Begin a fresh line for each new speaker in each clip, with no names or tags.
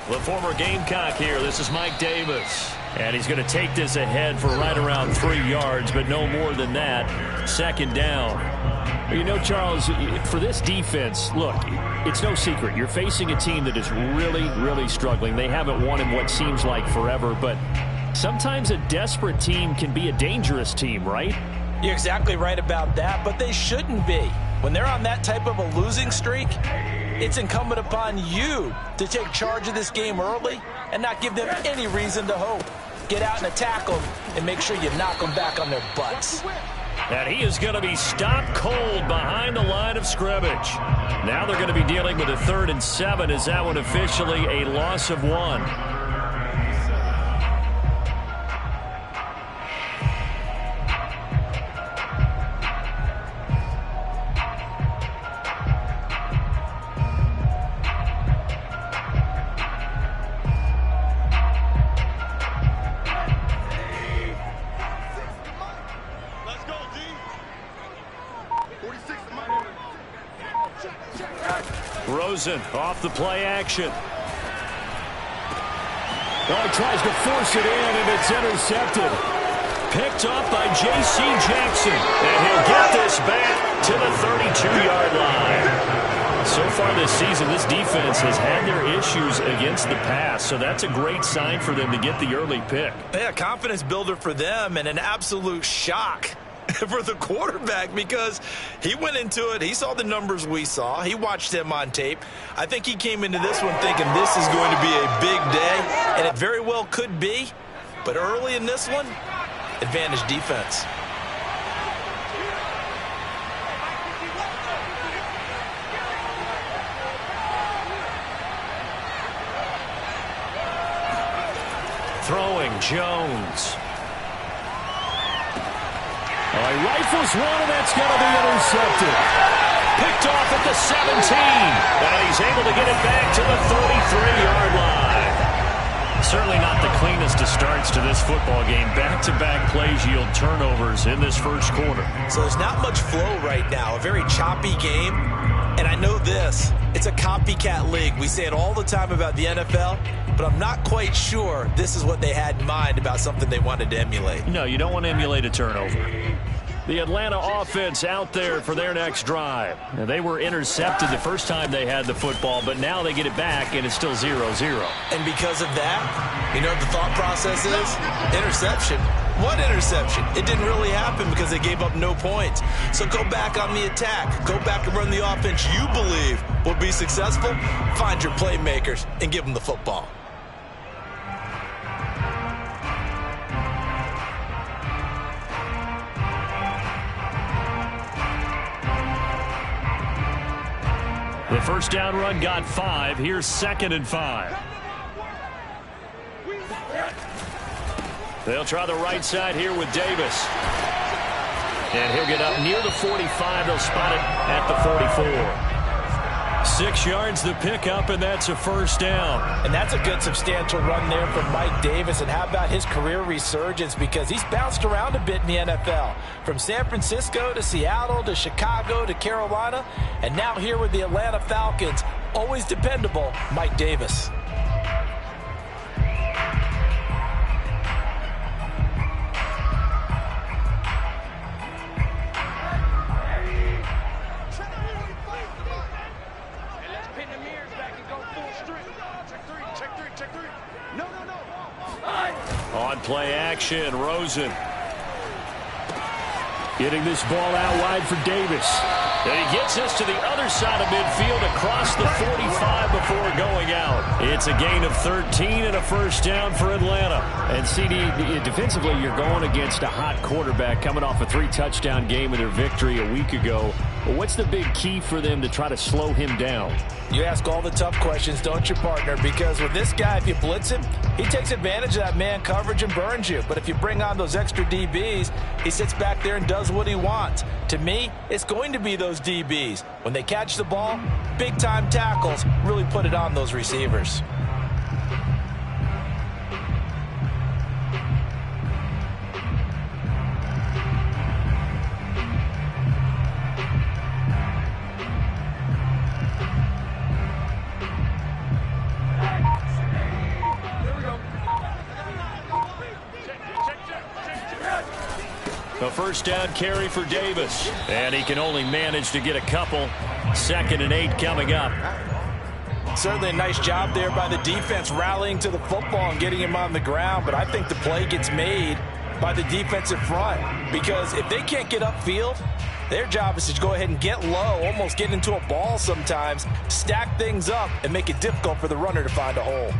The former Gamecock here. This is Mike Davis. And he's going to take this ahead for right around 3 yards, but no more than that. 2nd down. You know, Charles, for this defense, look, it's no secret. You're facing a team that is really, really struggling. They haven't won in what seems like forever, but sometimes a desperate team can be a dangerous team, right?
You're exactly right about that, but they shouldn't be. When they're on that type of a losing streak, it's incumbent upon you to take charge of this game early and not give them any reason to hope. Get out and attack them and make sure you knock them back on their butts.
And he is going to be stopped cold behind the line of scrimmage. Now they're going to be dealing with a 3rd and 7. Is that one officially a loss of 1? Rosen off the play action. Oh, he tries to force it in, and it's intercepted. Picked up by J.C. Jackson. And he'll get this back to the 32-yard line. So far this season, this defense has had their issues against the pass, so that's a great sign for them to get the early pick.
Yeah, confidence builder for them and an absolute shock for the quarterback because he went into it. He saw the numbers we saw. He watched him on tape. I think he came into this one thinking this is going to be a big day, and it very well could be. But early in this one, advantage defense.
Throwing Jones. Oh, he rifles one, and that's going to be intercepted. Picked off at the 17. And he's able to get it back to the 33-yard line. Certainly not the cleanest of starts to this football game. Back-to-back plays yield turnovers in this first quarter.
So there's not much flow right now. A very choppy game. And I know this. It's a copycat league. We say it all the time about the NFL. But I'm not quite sure this is what they had in mind about something they wanted to emulate.
No, you don't want to emulate a turnover. The Atlanta offense out there for their next drive. Now, they were intercepted the first time they had the football, but now they get it back, and it's still 0-0.
And because of that, you know what the thought process is? Interception. What interception? It didn't really happen because they gave up no points. So go back on the attack. Go back and run the offense you believe will be successful. Find your playmakers and give them the football.
The first down run got 5. Here's 2nd and 5. They'll try the right side here with Davis. And he'll get up near the 45. They'll spot it at the 44. 6 yards the pickup, and that's a first down.
And that's a good substantial run there from Mike Davis. And how about his career resurgence? Because he's bounced around a bit in the NFL. From San Francisco to Seattle to Chicago to Carolina. And now here with the Atlanta Falcons. Always dependable, Mike Davis.
On play action, Rosen. Getting this ball out wide for Davis. And he gets this to the other side of midfield across the 45 before going out. It's a gain of 13 and a first down for Atlanta. And CD, defensively, you're going against a hot quarterback coming off a 3-touchdown game in their victory a week ago. Well, what's the big key for them to try to slow him down?
You ask all the tough questions, don't you, partner? Because with this guy, if you blitz him, he takes advantage of that man coverage and burns you. But if you bring on those extra DBs, he sits back there and does what he wants. To me, it's going to be those DBs. When they catch the ball, big-time tackles really put it on those receivers.
first down carry for Davis. And he can only manage to get a couple. 2nd and 8 coming up.
Certainly a nice job there by the defense rallying to the football and getting him on the ground. But I think the play gets made by the defensive front, because if they can't get upfield, their job is to go ahead and get low, almost get into a ball sometimes, stack things up, and make it difficult for the runner to find a hole.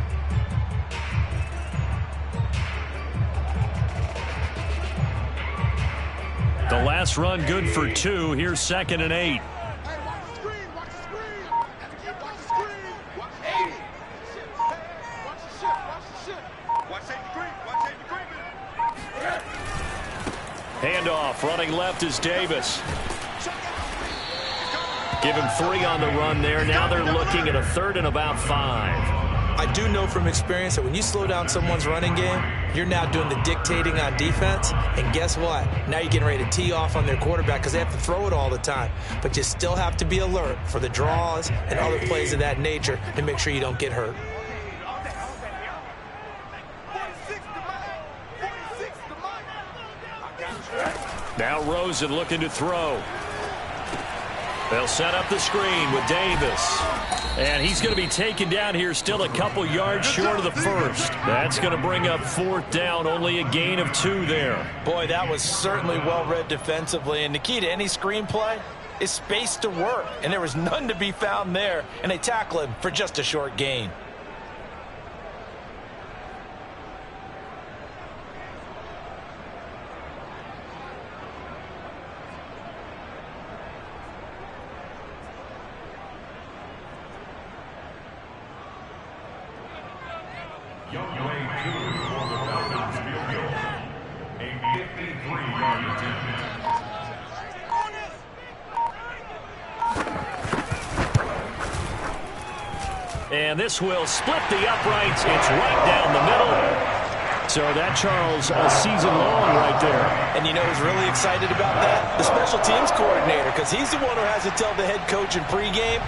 The last run good for 2. Here's 2nd and 8. Handoff, running left is Davis. Give him 3 on the run there. Now they're looking at a 3rd and about 5.
I do know from experience that when you slow down someone's running game, you're now doing the dictating on defense. And guess what? Now you're getting ready to tee off on their quarterback because they have to throw it all the time. But you still have to be alert for the draws and other plays of that nature to make sure you don't get hurt.
Now Rosen looking to throw. They'll set up the screen with Davis. And he's going to be taken down here, still a couple yards short of the first. That's going to bring up 4th down, only a gain of 2 there.
Boy, that was certainly well read defensively. And the key to any screenplay is space to work. And there was none to be found there. And they tackle him for just a short gain.
And this will split the uprights. It's right down the middle. So that, Charles, a season long right there.
And you know who's really excited about that? The special teams coordinator, because he's the one who has to tell the head coach in pregame,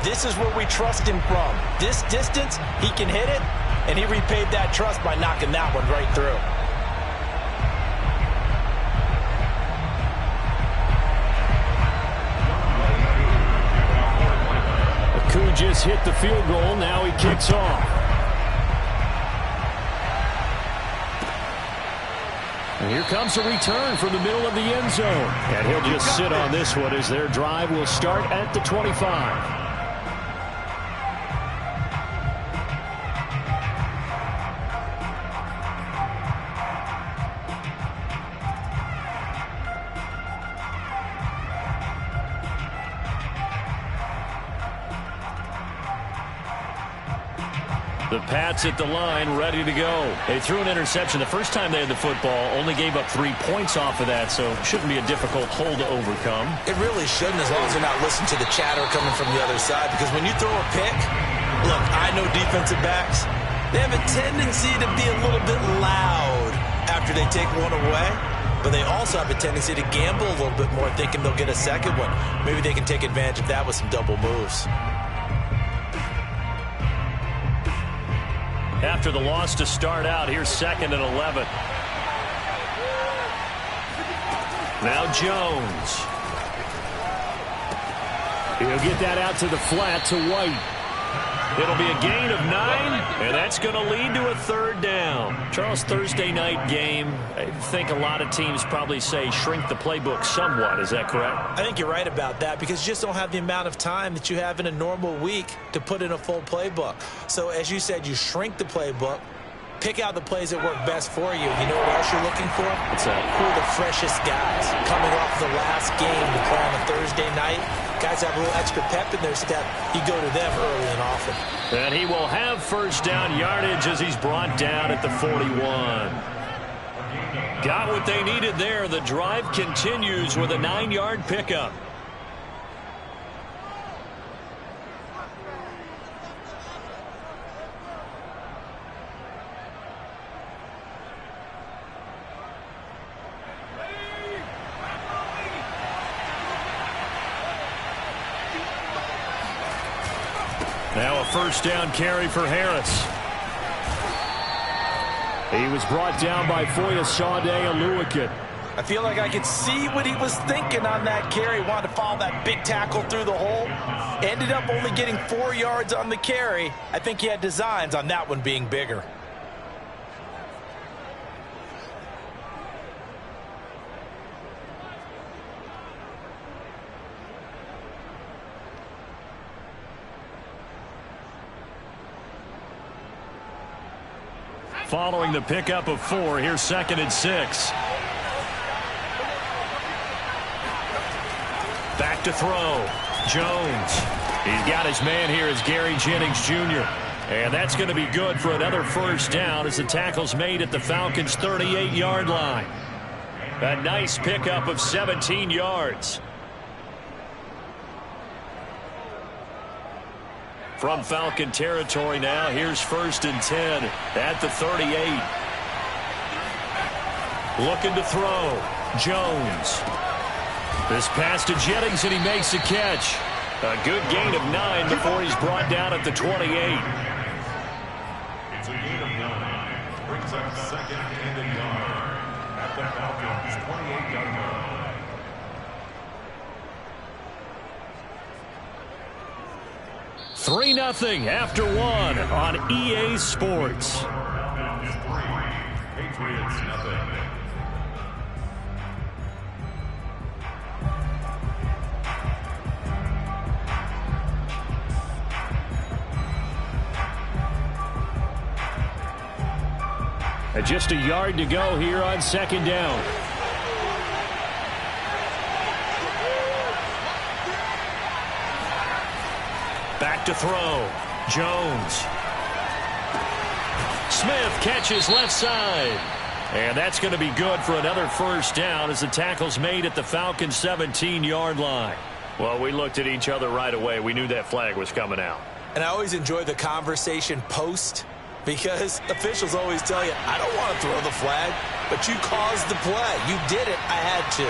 this is where we trust him from. This distance, he can hit it, and he repaid that trust by knocking that one right through.
Just hit the field goal. Now he kicks off. And here comes a return from the middle of the end zone. And he'll just sit on this one as their drive will start at the 25. The Pats at the line, ready to go. They threw an interception the first time they had the football, only gave up 3 points off of that, so shouldn't be a difficult hole to overcome.
It really shouldn't, as long as they're not listening to the chatter coming from the other side, because when you throw a pick, look, I know defensive backs, they have a tendency to be a little bit loud after they take one away, but they also have a tendency to gamble a little bit more, thinking they'll get a second one. Maybe they can take advantage of that with some double moves.
After the loss to start out, here's 2nd and 11. Now Jones. He'll get that out to the flat to White. It'll be a gain of 9, and that's going to lead to a 3rd down. Charles, Thursday night game, I think a lot of teams probably say shrink the playbook somewhat. Is that correct?
I think you're right about that, because you just don't have the amount of time that you have in a normal week to put in a full playbook. So as you said, you shrink the playbook, pick out the plays that work best for you. You know what else you're looking for?
What's that?
Who are the freshest guys coming off the last game to play on a Thursday night? Guys have a little extra pep in their step. You go to them early and often.
And he will have first down yardage as he's brought down at the 41. Got what they needed there. The drive continues with a 9-yard pickup. Now a first down carry for Harris. He was brought down by Foyesade Oluwakit.
I feel like I could see what he was thinking on that carry. Wanted to follow that big tackle through the hole. Ended up only getting 4 yards on the carry. I think he had designs on that one being bigger.
Following the pickup of 4, here's 2nd and 6. Back to throw. Jones. He's got his man here as Gary Jennings Jr. And that's going to be good for another first down as the tackle's made at the Falcons' 38-yard line. A nice pickup of 17 yards. From Falcon territory now, here's 1st and 10 at the 38. Looking to throw. Jones. This pass to Jennings, and he makes a catch. A good gain of 9 before he's brought down at the 28.
It's a gain of 9. Brings up 2nd and a yard at the Falcons' 28-yard line.
Falcons 3-0 after 1 on EA Sports.
Falcons 3, Patriots 0.
Just a yard to go here on 2nd down. Back to throw. Jones. Smith catches left side. And that's going to be good for another first down as the tackle's made at the Falcons' 17-yard line. Well, we looked at each other right away. We knew that flag was coming out.
And I always enjoy the conversation post, because officials always tell you, I don't want to throw the flag, but you caused the play. You did it. I had to.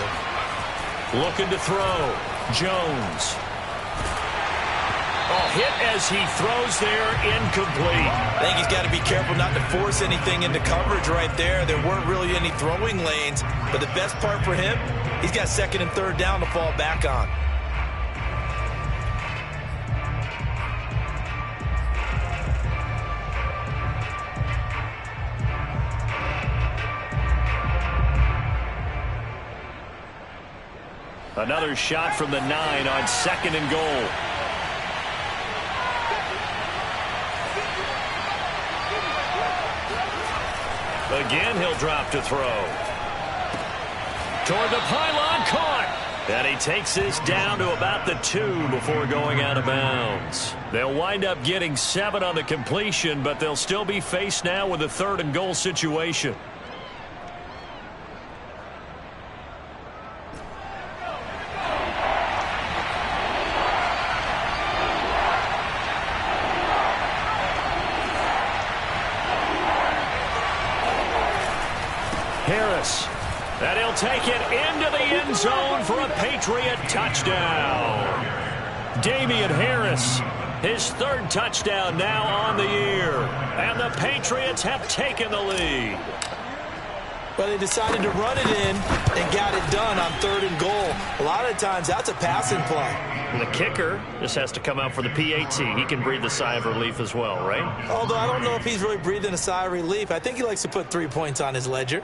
Looking to throw. Jones. Oh, hit as he throws there, incomplete.
I think he's got to be careful not to force anything into coverage right there. There weren't really any throwing lanes, but the best part for him, he's got 2nd and 3rd down to fall back on.
Another shot from the 9 on 2nd and goal. Again, he'll drop to throw. Toward the pylon, caught. And he takes this down to about the 2 before going out of bounds. They'll wind up getting 7 on the completion, but they'll still be faced now with a 3rd and goal situation. Harris. And he'll take it into the end zone for a Patriot touchdown. Damian Harris, his 3rd touchdown now on the year. And the Patriots have taken the lead.
Well, they decided to run it in and got it done on 3rd and goal. A lot of times, that's a passing play.
And the kicker just has to come out for the PAT. He can breathe a sigh of relief as well, right?
Although I don't know if he's really breathing a sigh of relief. I think he likes to put 3 points on his ledger.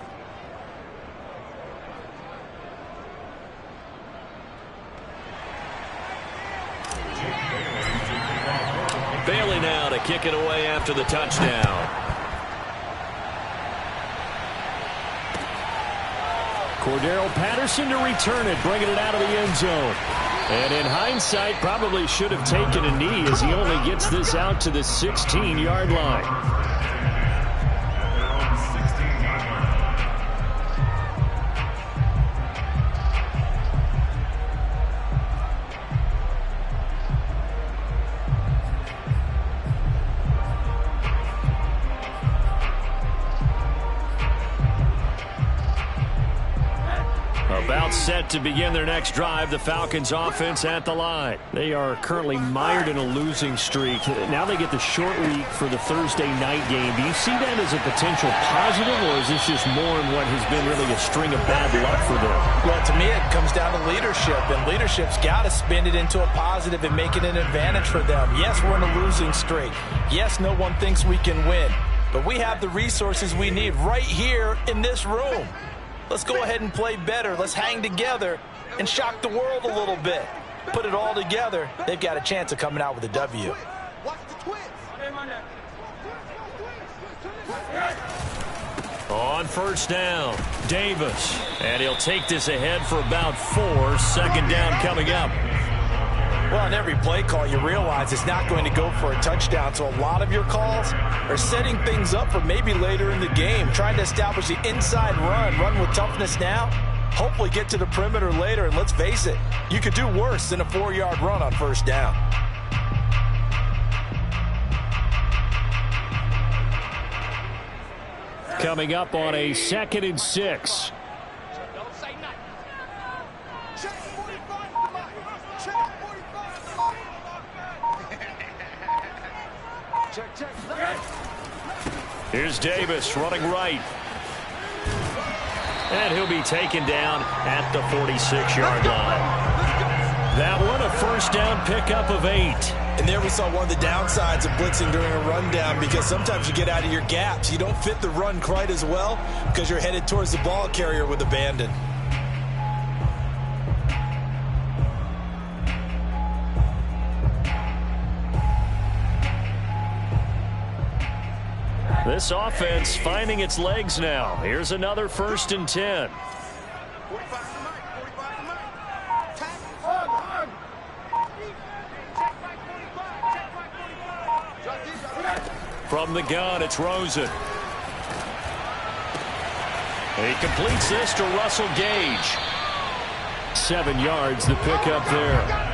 Bailey now to kick it away after the touchdown. Cordero Patterson to return it, bringing it out of the end zone. And in hindsight, probably should have taken a knee as he only gets this out to the 16-yard line. About All set to begin their next drive. The Falcons offense at the line. They are currently mired in a losing streak. Now they get the short week for the Thursday night game. Do you see that as a potential positive, or is this just more in what has been really a string of bad luck for them?
Well, to me, it comes down to leadership, and leadership's got to spin it into a positive and make it an advantage for them. Yes, we're in a losing streak. Yes, no one thinks we can win, but we have the resources we need right here in this room. Let's go ahead and play better. Let's hang together and shock the world a little bit. Put it all together. They've got a chance of coming out with a W.
On first down, Davis. And he'll take this ahead for about 4. Second down coming up.
Well, in every play call, you realize it's not going to go for a touchdown. So a lot of your calls are setting things up for maybe later in the game, trying to establish the inside run with toughness now, hopefully get to the perimeter later. And let's face it, you could do worse than a 4-yard run on first down.
Coming up on a 2nd and 6. Here's Davis running right. And he'll be taken down at the 46-yard line. That one, a first down pickup of 8.
And there we saw one of the downsides of blitzing during a rundown, because sometimes you get out of your gaps. You don't fit the run quite as well because you're headed towards the ball carrier with abandon.
This offense finding its legs now. Here's another 1st and 10. From the gun, it's Rosen. He completes this to Russell Gage. 7 yards, the pickup there.